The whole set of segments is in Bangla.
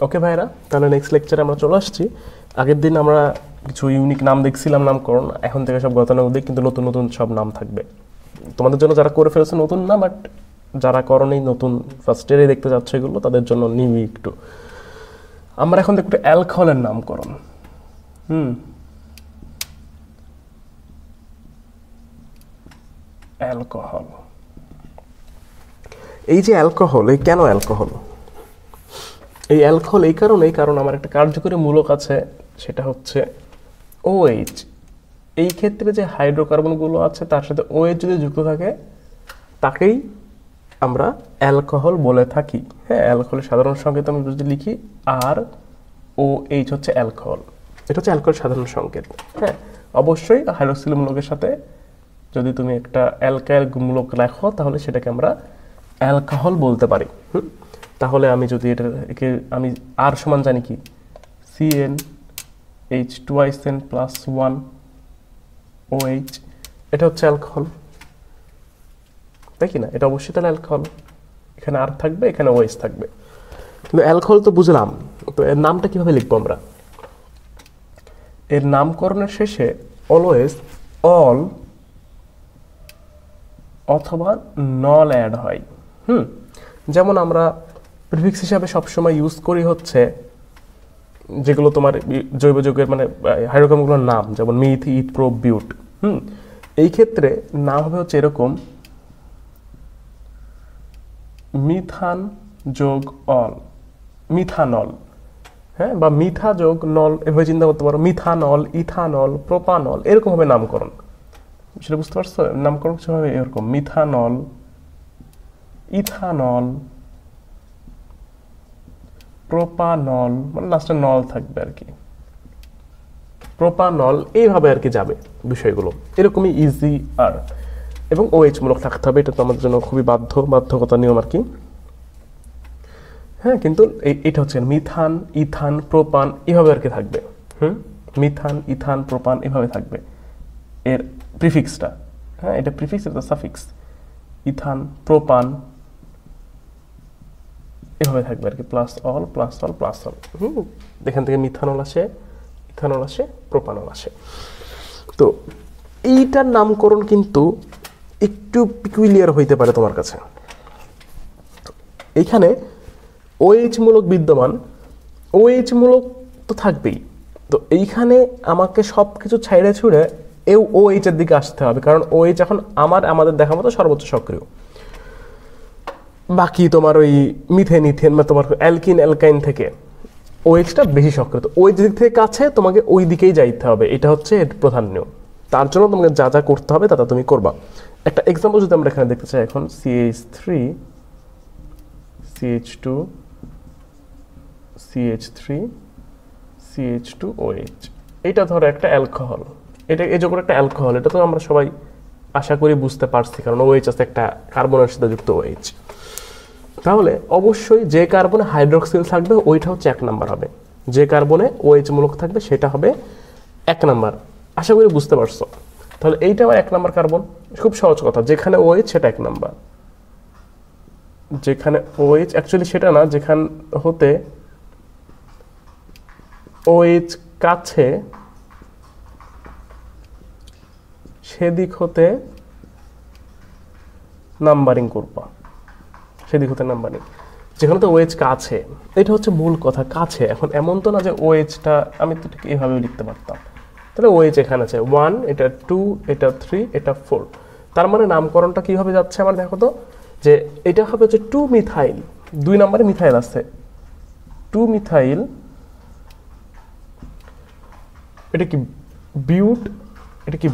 ওকে ভাইরা, তাহলে নেক্সট লেকচারে আমরা চলে আসছি। আগের দিন আমরা কিছু ইউনিক নাম দেখছিলাম, নামকরণ। এখন থেকে সব গতানুগতিক, কিন্তু নতুন নতুন সব নাম থাকবে তোমাদের জন্য। যারা করে ফেলেছে নতুন না, বাট যারা করনি, নতুন ফার্স্ট ইয়ারে দেখতে যাচ্ছে এগুলো, তাদের জন্য নিউ একটু। আমরা এখন দেখব অ্যালকোহলের নামকরণ। অ্যালকোহল, এই যে অ্যালকোহল, এই কেন অ্যালকোহল? এই অ্যালকোহল এই কারণেই, কারণ আমার একটা কার্যকরী মূলক আছে, সেটা হচ্ছে OH। এই ক্ষেত্রে যে হাইড্রোকার্বনগুলো আছে তার সাথে OH যদি যুক্ত থাকে, তাকেই আমরা অ্যালকোহল বলে থাকি। হ্যাঁ, অ্যালকোহলের সাধারণ সংকেত আমি যদি লিখি ROH হচ্ছে অ্যালকোহল। এটা হচ্ছে অ্যালকোহলের সাধারণ সংকেত। হ্যাঁ, অবশ্যই হাইড্রক্সিল মূলকের সাথে যদি তুমি একটা অ্যালকাইল মূলক লেখো, তাহলে সেটাকে আমরা অ্যালকোহল বলতে পারি। তাহলে আমি যদি এটাকে আমি আর সমান জানি কি, CnH2n+1OH, এটা হচ্ছে অ্যালকোহল, তাই কি না? এটা অবশ্যই তাহলে অ্যালকোহল। এখানে আর থাকবে, এখানে OH থাকবে। কিন্তু অ্যালকোহল তো বুঝলাম, তো এর নামটা কিভাবে লিখবো আমরা? এর নামকরণের শেষে অলওয়েজ অল অথবা নল অ্যাড হয়। যেমন আমরা প্রিফিক্স হিসাবে সবসময় ইউজ করি হচ্ছে যেগুলো তোমার জৈব যৌগের মানে হাইড্রোকার্বনগুলোর নাম, যেমন মিথ, ইথ, প্রোপ, বিউট। এই ক্ষেত্রে নাম হবে হচ্ছে এরকম, মিথান যোগ অল, মিথানল। হ্যাঁ, বা মিথা যোগ নল, এভাবে চিন্তা করতে পারো। মিথানল, ইথানল, প্রোপানল, এরকম হবে নামকরণ। সেটা বুঝতে পারছো? নামকরণ কিছু হবে এরকম, মিথানল, ইথানল, প্রোপানল, মানে লাস্টে নল থাকবে আর কি, প্রোপানল, এইভাবে আর কি যাবে বিষয়গুলো। এরকমই ইজি আর, এবং OH মূলক থাকতে হবে। এটা তো আমাদের জন্য খুবই বাধ্যকতা নিয়ম আর কি। হ্যাঁ, কিন্তু এটা হচ্ছে মিথান, ইথান, প্রোপান, এভাবে আর কি থাকবে। মিথান, ইথান, প্রোপান, এভাবে থাকবে এর প্রিফিক্সটা। হ্যাঁ, এটা প্রিফিক্স, এটা সাফিক্স। ইথান, প্রোপান, এভাবে থাকবে আর কি, plus all, plus all, plus all. এখান থেকে মিথানল আসে, ইথানল আসে, প্রোপানল আসে। তো এইটার নামকরণ কিন্তু একটু পিকুইলিয়ার হইতে পারে তোমার কাছে। এইখানে OH মূলক বিদ্যমান, OH মূলক তো থাকবেই। তো এইখানে আমাকে সব কিছু ছাইড়ে ছুড়ে OH এর দিকে আসতে হবে, কারণ OH এখন আমাদের দেখা মতো সর্বোচ্চ সক্রিয়। বাকি তোমার ওই মিথেন, ইথেন বা তোমার অ্যালকাইন থেকে OH-টা বেশি সক্রিয়। তো ওই দিক থেকে কাছে তোমাকে ওই দিকেই যাইতে হবে, এটা হচ্ছে এর প্রধান নিয়ম। তার জন্য তোমাকে যা যা করতে হবে তা তুমি করবা। একটা এক্সাম্পল যদি আমরা এখানে দেখতে চাই, এখন CH3, CH2, CH3, CH2OH, এটা ধরো একটা অ্যালকোহল। এটা এই যখন একটা অ্যালকোহল, এটা তো আমরা সবাই আশা করি বুঝতে পারছি, কারণ OH আছে একটা কার্বনের সাথে যুক্ত OH। তাহলে অবশ্যই যে কার্বনে হাইড্রক্সিল থাকবে ওইটা হচ্ছে 1 নাম্বার হবে, যে কার্বনে OH মূলক থাকবে সেটা হবে 1 নাম্বার। আশা করি বুঝতে পারছো। তাহলে এইটা আমার 1 নাম্বার কার্বন। খুব সহজ কথা, যেখানে OH সেটা 1 নাম্বার, যেখানে OH অ্যাকচুয়ালি সেটা না, যেখান হতে OH কাছে সেদিক হতে নাম্বারিং করবা, সেদিক হতে নাম্বারিং। যেখানে তো OH কাছে, এটা হচ্ছে মূল কথা, কাছে। এখন এমন তো না যে OH-টা আমি তো ঠিক এইভাবে লিখতে পারতাম। তাহলে OH এখানে আছে 1, এটা 2, এটা 3, এটা 4। তার মানে নামকরণটা কিভাবে যাচ্ছে আমার দেখো তো, যে এটা হবে হচ্ছে 2 মিথাইল, 2 নম্বরে মিথাইল আছে, 2 মিথাইল, এটা কি বিউট, এটা কি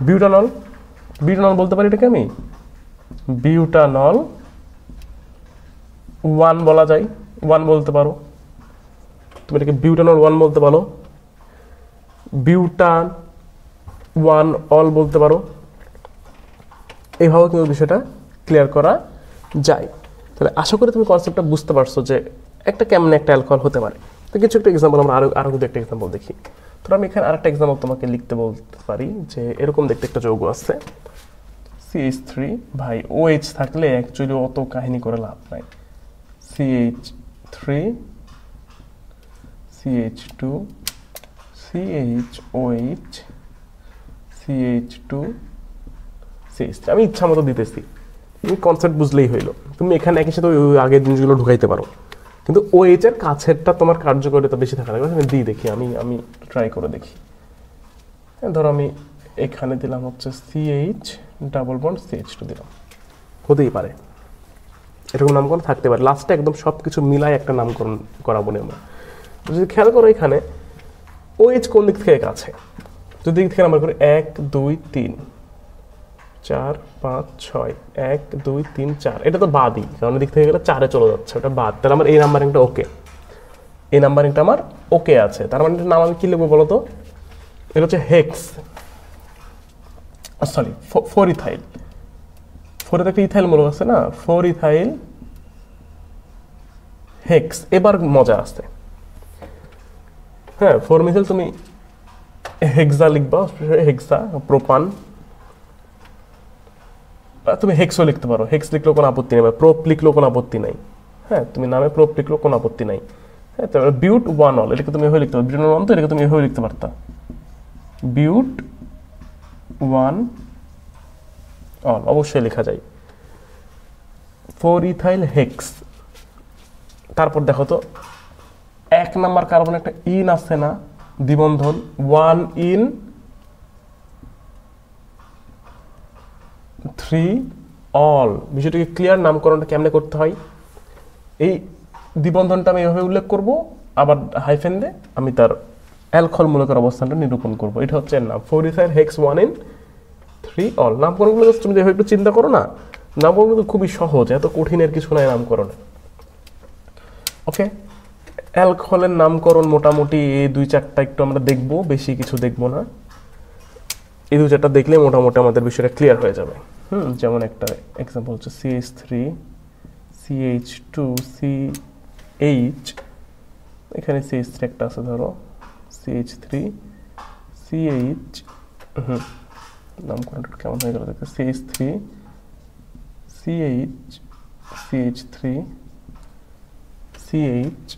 বিউটানল, বিউটানল বলতে পারি এটাকে আমি, বিউটানল 1 বলা যায়, 1 বলতে পারো তুমি, এটাকে বিউটানল 1 বলতে পারো, বিউটান 1 অল বলতে পারো। এইভাবে কিন্তু বিষয়টা ক্লিয়ার করা যায়। তাহলে আশা করি তুমি কনসেপ্টটা বুঝতে পারছো যে একটা কেমন একটা অ্যালকোহল হতে পারে। তো কিছু একটা এক্সাম্পল আমরা আরো একটা এক্সাম্পল দেখি। তো আমি এখানে আরেকটা এক্সাম্পল তোমাকে লিখতে বলতে পারি, যে এরকম দেখতে একটা যৌগ আছে CH3, ভাই OH থাকলে অ্যাকচুয়ালি অত কাহিনী করে লাভ নাই। CH3 3 CH2 CHOH CH2 CH3 আমি ইচ্ছা মতো দিতেছি, তুমি কনসেপ্ট বুঝলেই হইলো। তুমি এখানে একই সাথে ওই আগের জিনিসগুলো ঢুকাইতে পারো, কিন্তু OH এর কাছেরটা তোমার কার্যকারিতা বেশি থাকা লাগবে। আমি দিই দেখি, আমি ট্রাই করে দেখি। ধরো আমি এখানে দিলাম হচ্ছে CH ডাবল বন্ড CH2 দিলাম, হতেই পারে এরকম নামকরণ থাকতে পারে। লাস্টে একদম সব কিছু মিলাই একটা নামকরণ করাবো আমরা। যদি খেয়াল করো এখানে OH কোন দিক থেকে কাছে, যদি দিক থেকে নাম্বার করি 1 2 3 4 5 6 1 2 3 4, এটা তো বাদই, কারণ দিক থেকে গেলে 4-এ চলে যাচ্ছে, ওটা বাদ। তাহলে আমার এই নাম্বারিংটা ওকে, এই নাম্বারিংটা আমার ওকে আছে। তার মানে নাম আমি কি লিখবো বলো তো? এটা হচ্ছে হেক্স, সরি 4 ইথাইল। 4 এর একটা ইথাইল মূলক আছে না, 4 ইথাইল হেক্স। এবার মজা আছে, হ্যাঁ 4 মিথাইল তুমি হেক্সা লিখবা, হেক্সা প্রোপান, তুমি হেক্সও লিখতে পারো, হেক্স লিখলেও কোনো আপত্তি নেই, প্রোপ লিখলেও কোনো আপত্তি নাই। হ্যাঁ তুমি নামে প্রোপ লিখলেও কোনো আপত্তি নাই। হ্যাঁ তারপরে বিউট 1 অল, এটাকে তুমি এভাবে লিখতে পারো, বিউট 1 তো এটাকে তুমি এভাবে লিখতে পারতা, বিউট 1 অল, অবশ্যই লেখা যায়। 4 ইথাইল হেক্স। তারপর দেখো তো 1 নাম্বার কার্বন একটা ইন আছে না, দ্বিবন্ধন 1 ইন 3 অল। বিষয়টাকে ক্লিয়ার, নামকরণটা কেমনে করতে হয়, এই দ্বিবন্ধনটা আমি এভাবে উল্লেখ করব, আবার হাইফেন দিয়ে আমি তার অ্যালকোহল মূলকের অবস্থানটা নিরূপণ করব। এটা হচ্ছে এর নাম, 4 ইথাইল হেক্স 1 ইন 3 অল। নামকরণগুলো তুমি যেভাবে একটু চিন্তা করো না, নামকরণগুলো খুবই সহজ, এত কঠিনের কিছু নাই নামকরণে। ওকে, অ্যালকোহলের নামকরণ মোটামুটি এই 2-4টা একটু আমরা দেখবো, বেশি কিছু দেখবো না। এই 2-4টা দেখলে মোটামুটি আমাদের বিষয়টা ক্লিয়ার হয়ে যাবে। যেমন একটা এক্সাম্পল হচ্ছে CH3 CH2 CH, এখানে CH3 একটা আছে, ধরো CH3 CH, নামকরণটা কেমন হয়ে গেল দেখো, CH3 CH CH3 CH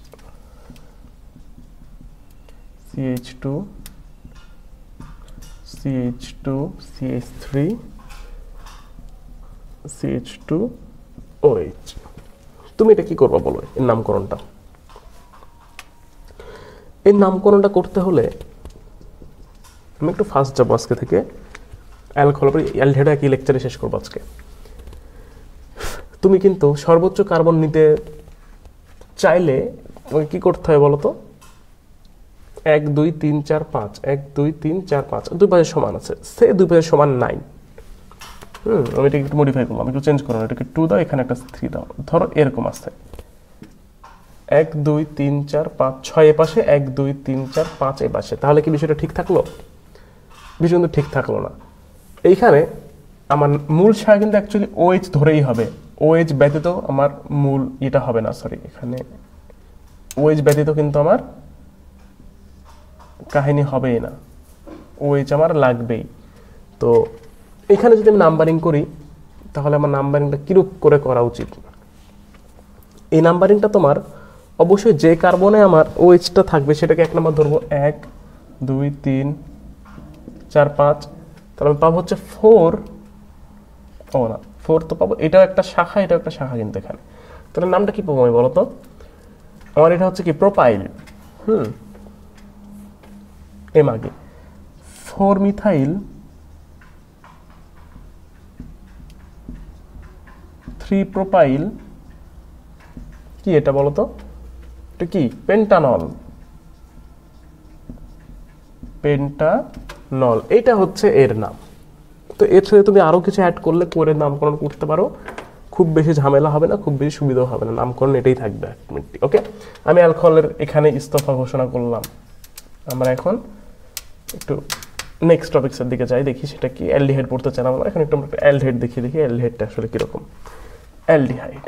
CH2 CH2 CH3 CH2 OH। তুমি এটা কি করবা বলো, এর নামকরণটা? এই নামকরণটা করতে হলে আমি একটু ফাস্ট যাবো আজকে থেকে, অ্যালকোহল অ্যালডিহাইড একই লেকচারে শেষ করবো আজকে। তুমি কিন্তু সর্বোচ্চ কার্বন নিতে চাইলে তোমাকে কি করতে হয় বলো তো? 1 2 3 4 5, 1 2 3 4 5, দুই পাশে সমান আছে, সে দুই পাশে সমান নাই। আমি এটাকে একটু মডিফাই করলাম, একটু চেঞ্জ করলাম, এটাকে 2 দাও, এখানে একটা 3 দাও, ধরো এরকম আছে 1 2 3 4 5 6 এ পাশে, 1 2 3 4 5 এ পাশে। তাহলে কি বিষয়টা ঠিক থাকলো? বিষয় কিন্তু ঠিক থাকলো না। এইখানে আমার মূল সার কিন্তু অ্যাকচুয়ালি OH ধরেই হবে, OH ব্যতীত আমার মূল এটা হবে না, সরি এখানে OH ব্যতীত কিন্তু আমার কাহিনী হবেই না, OH আমার লাগবেই। তো এখানে যদি আমি নাম্বারিং করি, তাহলে আমার নাম্বারিংটা কিরূপ করে করা উচিত? এই নাম্বারিংটা তোমার অবশ্যই যে কার্বনে আমার OH-টা থাকবে সেটাকে 1 নাম্বার ধরবো, 1 2 3 4 5, তাহলে আমি পাবো হচ্ছে 4, ও না 4 তো পাবো, এটাও একটা শাখা, এটাও একটা শাখা কিন্তু এখানে। তাহলে নামটা কি পাবো আমি বলো তো? আমার এটা হচ্ছে কি প্রোপাইল, এম আগে 4 মিথাইল 3 প্রোপাইল, কি এটা বলো তো? এটা কি? পেন্টানল, পেন্টানল, এটা হচ্ছে এর নাম। তো এর সাথে তুমি আরো কিছু অ্যাড করলে করে নামকরণ করতে পারো, খুব বেশি ঝামেলা হবে না, খুব বেশি সুবিধাও হবে না, নামকরণ এটাই থাকবে আলটিমেটলি। ওকে, আমি অ্যালকোহলের এখানে ইস্তফা ঘোষণা করলাম। আমরা এখন একটু নেক্সট টপিক্সের দিকে যাই, দেখি সেটা কি। অ্যালডিহাইড পড়তে চান আমরা, এখন একটু আমরা অ্যালডিহাইড দেখি অ্যালডিহাইডটা আসলে কিরকম। অ্যালডিহাইড,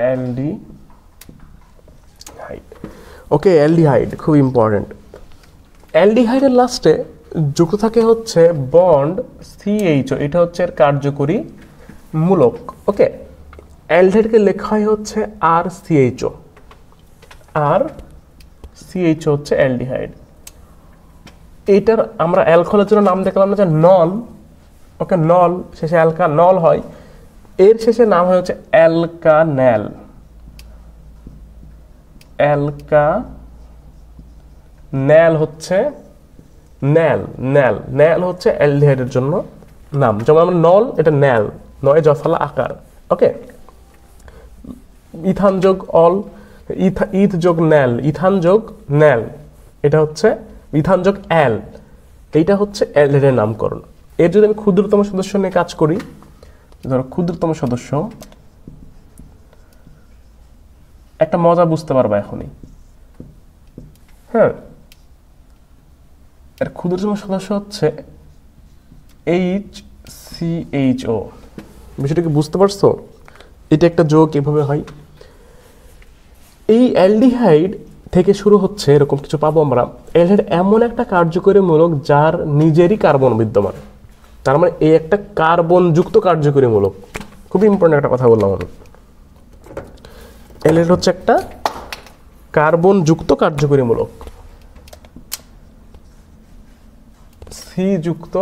অ্যালডিহাইড, ওকে অ্যালডিহাইড খুব ইম্পর্টেন্ট। অ্যালডিহাইডের লাস্টে যুক্ত থাকে হচ্ছে বন্ড CHO, এটা হচ্ছে এর কার্যকরী মূলক। ওকে, অ্যালডিহাইডকে লেখা হয় হচ্ছে আর সিএইচও। আর সিএইচও হচ্ছে অ্যালডিহাইড। এইটার আমরা অ্যালকোহলের জন্য নাম দেখলাম না যে নল। ওকে, নল শেষে অ্যালকা নল হয়, এর শেষে নাম হয় হচ্ছে অ্যালকানেল। অ্যালকানেল হচ্ছে ন্যাল, ন্যাল ন্যাল হচ্ছে অ্যালডিহাইডের জন্য নাম। যেমন আমরা নল, এটা ন্যাল, নয় জফলা আকার। ওকে, ইথান যোগ অল, ইথ যোগ ন্যাল, ইথান যোগ ন্যাল, এটা হচ্ছে ইথান যোগ অ্যাল, এইটা হচ্ছে অ্যালডিহাইডের নামকরণ। এর যদি আমি ক্ষুদ্রতম সদস্য নিয়ে কাজ করি, ধরো ক্ষুদ্রতম সদস্য, একটা মজা বুঝতে পারবা এখনই। হ্যাঁ, এর ক্ষুদ্রতম সদস্য হচ্ছে HCHO। বিষয়টা কি বুঝতে পারছো? এটা একটা যোগ এভাবে হয়। এই অ্যালডিহাইড থেকে শুরু হচ্ছে, এরকম কিছু পাবো আমরা। অ্যালডিহাইড এমন একটা কার্যকরী মূলক যার নিজেরই কার্বন বিদ্যমান, তার মানে এই একটা কার্বন যুক্ত কার্যকরী মূলক। খুব ইম্পর্টেন্ট একটা কথা বললাম আমি। অ্যালডিহাইড হচ্ছে একটা কার্বন যুক্ত কার্যকরী মূলক, সি যুক্ত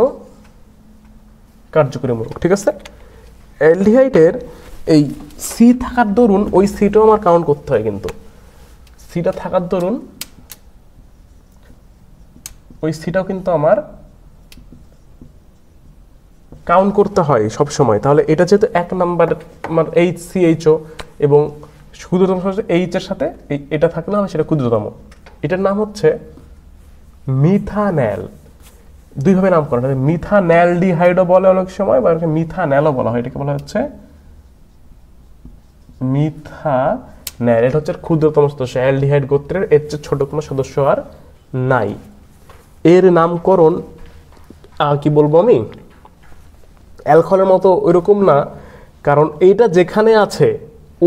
কার্যকরী মূলক। ঠিক আছে, অ্যালডিহাইডের এই সি থাকার দরুন ওই সিটাও আমার কাউন্ট করতে হয়, কিন্তু সিটা থাকার দরুন ওই সিটাও কিন্তু আমার কাউন্ট করতে হয় সব সময়। তাহলে এটা যেহেতু এক নাম্বার আমার HCHO এবং ক্ষুদ্রতম এইচ এর সাথে এটা থাকলে হবে সেটা ক্ষুদ্রতম। এটার নাম হচ্ছে মিথানেল। দুইভাবে নামকরণ, মিথানেলডিহাইডও বলে অনেক সময়, বা মিথানেলও বলা হয়। এটাকে বলা হচ্ছে মিথানেল। এটা হচ্ছে ক্ষুদ্রতম সদস্য, অ্যালডিহাইড গোত্রের এর চেয়ে ছোট কোনো সদস্য আর নাই। এর নামকরণ কি বলবো আমি, অ্যালকোহলের মতো ওইরকম না, কারণ এইটা যেখানে আছে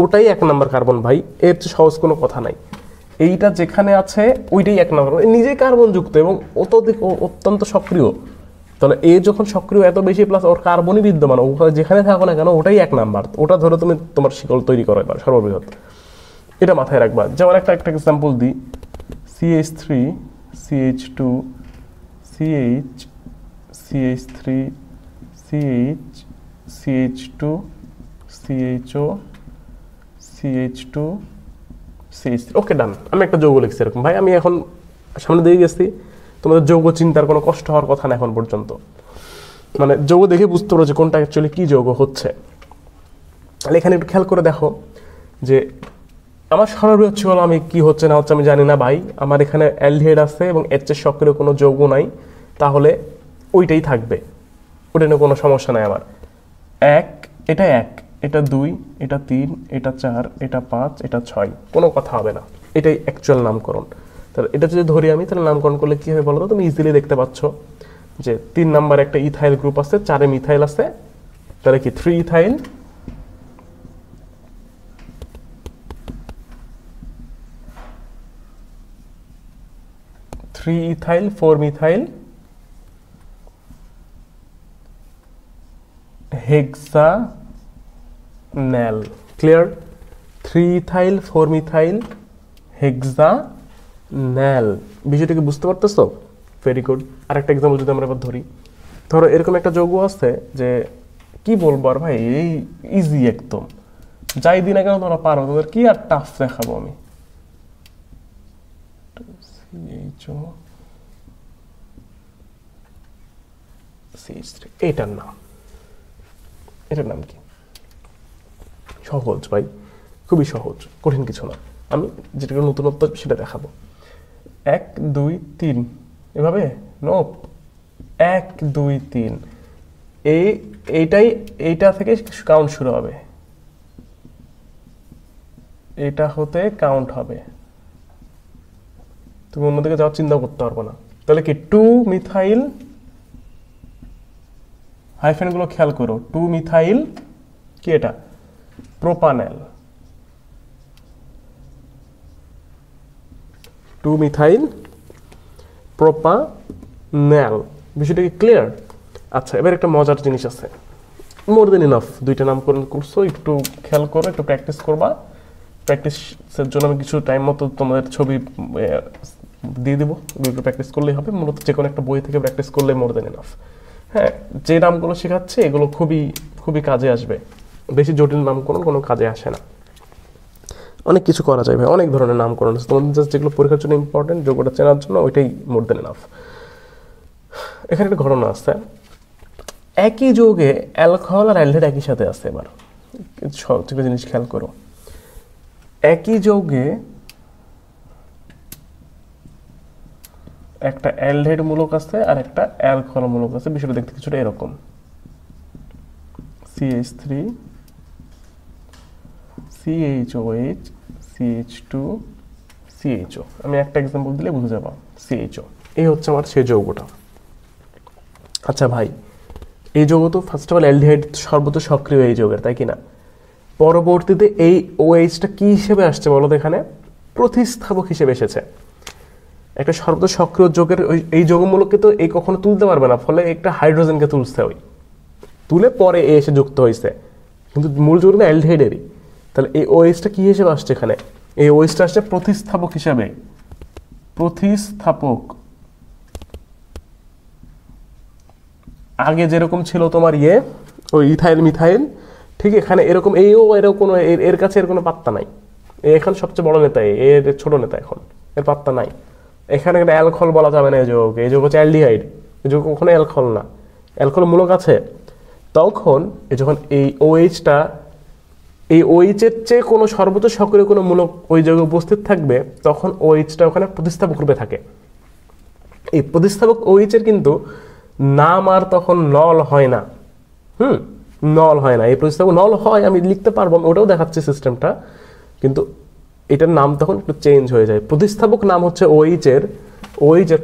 ওটাই এক নাম্বার কার্বন ভাই, এর চেয়ে সহজ কোনো কথা নাই। এইটা যেখানে আছে ওইটাই এক নাম্বার, নিজেই কার্বন যুক্ত এবং অত্যন্ত সক্রিয়। তাহলে এ যখন সক্রিয় এত বেশি, প্লাস ওর কার্বনই বিদ্যমান, ওখানে যেখানে থাকো না কেন ওটাই এক নাম্বার, ওটা ধরে তুমি তোমার শিকল তৈরি করো এবার সর্ববৃহৎ। এটা মাথায় রাখবা। যেমন একটা এক্সাম্পল দিই, CH3 CH2 CH CH3 CH CH2 CHO CH2 CH3। ওকে, ডান। আমি একটা যৌগ লিখছি এরকম ভাই, আমি এখন সামনে দিয়ে গেছি, তোমাদের যৌগ চিন্তার কোনো কষ্ট হওয়ার কথা না এখন পর্যন্ত। মানে যৌগ দেখে বুঝতে পারো যে কোনটা অ্যাকচুয়ালি কি যৌগ হচ্ছে। তাহলে এখানে একটু খেয়াল করে দেখো যে আমার সর্ববৃহৎ শিকল আমি কি হচ্ছে না হচ্ছে আমি জানি না ভাই, আমার এখানে অ্যালডিহাইড আছে এবং এর চেয়ে সক্রিয় কোনো যৌগ নাই, তাহলে ওইটাই থাকবে, ওটা নিয়ে কোনো সমস্যা নাই আমার। এক, এটা 1, এটা 2, এটা 3, এটা 4, এটা 5, এটা 6, কোনো কথা হবে না, এটাই অ্যাকচুয়াল নামকরণ। তাহলে এটা যদি ধরি আমি, তাহলে নামকরণ করলে কি হবে বলো তো? তুমি ইজিলি দেখতে পাচ্ছ যে 3 নাম্বার একটা ইথাইল গ্রুপ আছে, 4 মিথাইল আছে, তাহলে কি 3 ethyl, 3 ethyl 4 methyl hexanol. Clear? 3 ethyl 4 methyl hexanol. বিষয়টাকে বুঝতে পারতেছো? Very good. আরেকটা এক্সাম্পল যদি আমরা এবার ধরি, ধরো এরকম একটা যৌগ আছে যে কি বলবো আর ভাই, এই ইজি একদম, যাই দিন না কেন তোমরা পারো, তোদের কি আর টাফ দেখাবো আমি। এটার নাম কি? সহজ ভাই, খুবই সহজ, কঠিন কিছু না। আমি যেটা নতুনত্ব সেটা দেখাবো। 1 2 3 এভাবে, নোপ 1 2 3, এইটা থেকে কাউন্ট শুরু হবে, এটা হতে কাউন্ট হবে, তুমি অন্যদিকে যাওয়ার চিন্তা করতে পারবো না। তাহলে কি 2 মিথাইল, হাইফেন গুলো খেয়াল করো, 2 মিথাইল কি এটা প্রোপানেল, 2 মিথাইল প্রোপানেল। বিষয়টা কি ক্লিয়ার? আচ্ছা, এবার একটা মজার জিনিস আছে, মোর দেন ইনাফ। দুইটা নামকরণ করছো, একটু খেয়াল করো, একটু প্র্যাকটিস করবা। প্র্যাকটিসের জন্য আমি কিছু টাইম মতো তোমাদের ছবি দিয়ে দেবো, একটু প্র্যাকটিস করলেই হবে। মূলত যে কোনো একটা বই থেকে প্র্যাকটিস করলে মোর দেন ইনাফ। হ্যাঁ, যে নামগুলো শেখাচ্ছে এগুলো খুবই খুবই কাজে আসবে। বেশি জটিল নামকরণ কোনো কাজে আসে না। অনেক কিছু করা যায় ভাই, অনেক ধরনের নামকরণ আছে। তোমাদের জাস্ট যেগুলো পরীক্ষার জন্য ইম্পর্টেন্ট, যোগ্যতা চেনার জন্য, ওইটাই মোর দেন ইনাফ। এখানে একটা ঘটনা আছে, একই যৌগে অ্যালকোহল আর অ্যালডিহাইড একই সাথে আছে। এবার একটা জিনিস খেয়াল করো, একই যৌগে একটা অ্যালডিহাইড মূলক আছে আর একটা অ্যালকোহল মূলক আছে। বিষয়টা দেখতে কিছুটা এরকম, CH3 CHOH CH2 CHO। আমি একটা এক্সাম্পল দিলে বুঝে যাবো, CHO। এই হচ্ছে আমার সেই যৌগটা। আচ্ছা ভাই, এই যৌগ তো ফার্স্ট অফ অল অ্যালডিহাইড সর্বত সক্রিয় এই যৌগের, তাই কি না? পরবর্তীতে এই OH-টা কি হিসেবে আসছে বলো তো? এখানে প্রতিস্থাপক হিসেবে এসেছে। একটা সর্বত সক্রিয় যৌগের এই যৌগমূলককে তো এই কখনো তুলতে পারবে না, ফলে একটা হাইড্রোজেনকে তুলছে, ওই তুলে পরে এসে যুক্ত হয়েছে, কিন্তু মূল যৌগ অ্যালডিহাইডেরই। তাহলে এই OH-টা কি হিসেবে আসছে এখানে? এই OH-টা আসছে প্রতিস্থাপক হিসেবে। প্রতিস্থাপক আগে যেরকম ছিল তোমার ওই ইথাইল মিথাইল, ঠিক এখানে এরকম এরও কোনো এর কাছে এর কোনো পাত্তা নাই। এখন সবচেয়ে বড় নেতা, এর ছোট নেতা, এখন এর পাত্তা নাই। এখানে একটা অ্যালকোহল বলা যাবে না। এই যৌগ হচ্ছে অ্যালডিহাইড, এই যৌগ কখনো অ্যালকোহল না। অ্যালকোহল মূলক আছে, তখন যখন এই OH-টা এই OH-এর চেয়ে কোনো সর্বোচ্চ সক্রিয় কোনো মূলক ওই যৌগে উপস্থিত থাকবে, তখন OH-টা ওখানে প্রতিস্থাপক রূপে থাকে। এই প্রতিস্থাপক OH-এর কিন্তু নাম আর তখন নল হয় না। নল হয় না। এই প্রতিস্থাপক নল হয়, আমি লিখতে পারবো, ওটাও দেখাচ্ছি সিস্টেমটা, কিন্তু এটার নাম তখন একটু চেঞ্জ হয়ে যায়। প্রতিস্থাপক নাম হচ্ছে OH-এর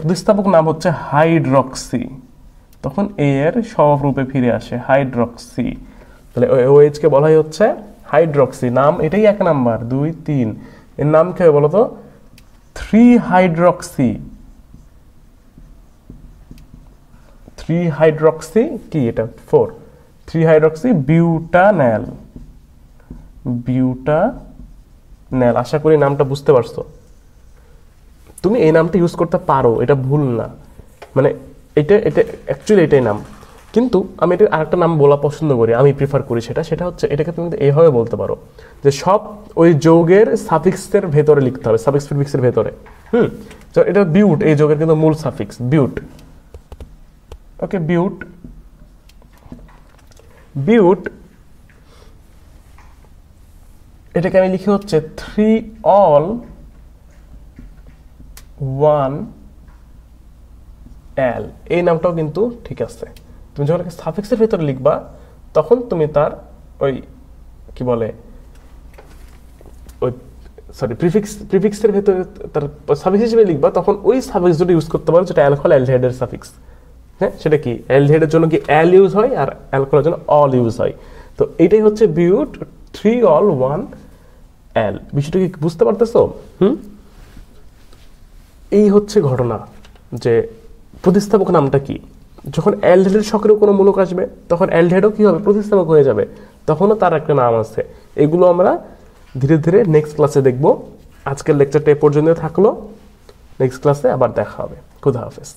প্রতিস্থাপক নাম হচ্ছে হাইড্রক্সি, তখন এর স্বরূপে ফিরে আসে হাইড্রক্সি। তাহলে OH-কে বলাই হচ্ছে হাইড্রক্সি। নাম এটাই 1 নাম্বার, 2, 3। এর নাম কি হবে বলতো? 3 হাইড্রক্সি। 3 হাইড্রক্সি কি এটা? 4। 3 হাইড্রক্সি বিউটানল। আশা করি নামটা বুঝতে পারছো। তুমি এই নামটা ইউজ করতে পারো, এটা ভুল না। মানে এটা অ্যাকচুয়ালি এটাই নাম, কিন্তু আমি এটা আরেকটা নাম বলা পছন্দ করি, আমি প্রিফার করি সেটা হচ্ছে, এটাকে তুমি এইভাবে বলতে পারো যে সব ওই যৌগের সাফিক্সের ভেতরে লিখতে হবে, সাফিক্স প্রিফিক্সের ভেতরে। তো এটা বিউট, এই যৌগের কিন্তু মূল সাফিক্স বিউট। ওকে, বিউট এটাকে আমি লিখি হচ্ছে 3 all 1 L। এই নামটাও কিন্তু ঠিক আছে। তুমি যখন সাফিক্সের ভেতরে লিখবা, তখন তুমি তার ওই কি বলে ওই প্রিফিক্সের ভেতরে তার সাফিক্স হিসেবে লিখবা, তখন ওই সাফিক্স দুটো ইউজ করতে পারো, যেটা অ্যালকোহল অ্যালডিহাইডের সাফিক্স। হ্যাঁ, সেটা কি? অ্যালডিহাইডের জন্য কি অ্যাল ইউজ হয়, আর অ্যালকোহলের জন্য অল ইউজ হয়। তো এটাই হচ্ছে বিউট 3 all 1 L। বিষয়টা কি বুঝতে পারতেছো? এই হচ্ছে ঘটনা, যে প্রতিস্থাপক নামটা কি। যখন অ্যালডিহাইডের সক্রিয় কোনো মূলক আসবে, তখন অ্যালডিহাইডও কি হবে? প্রতিস্থাপক হয়ে যাবে, তখনও তার একটা নাম আছে। এগুলো আমরা ধীরে ধীরে নেক্সট ক্লাসে দেখব। আজকের লেকচারটা এ পর্যন্ত থাকলো, নেক্সট ক্লাসে আবার দেখা হবে। খুদা হাফেজ।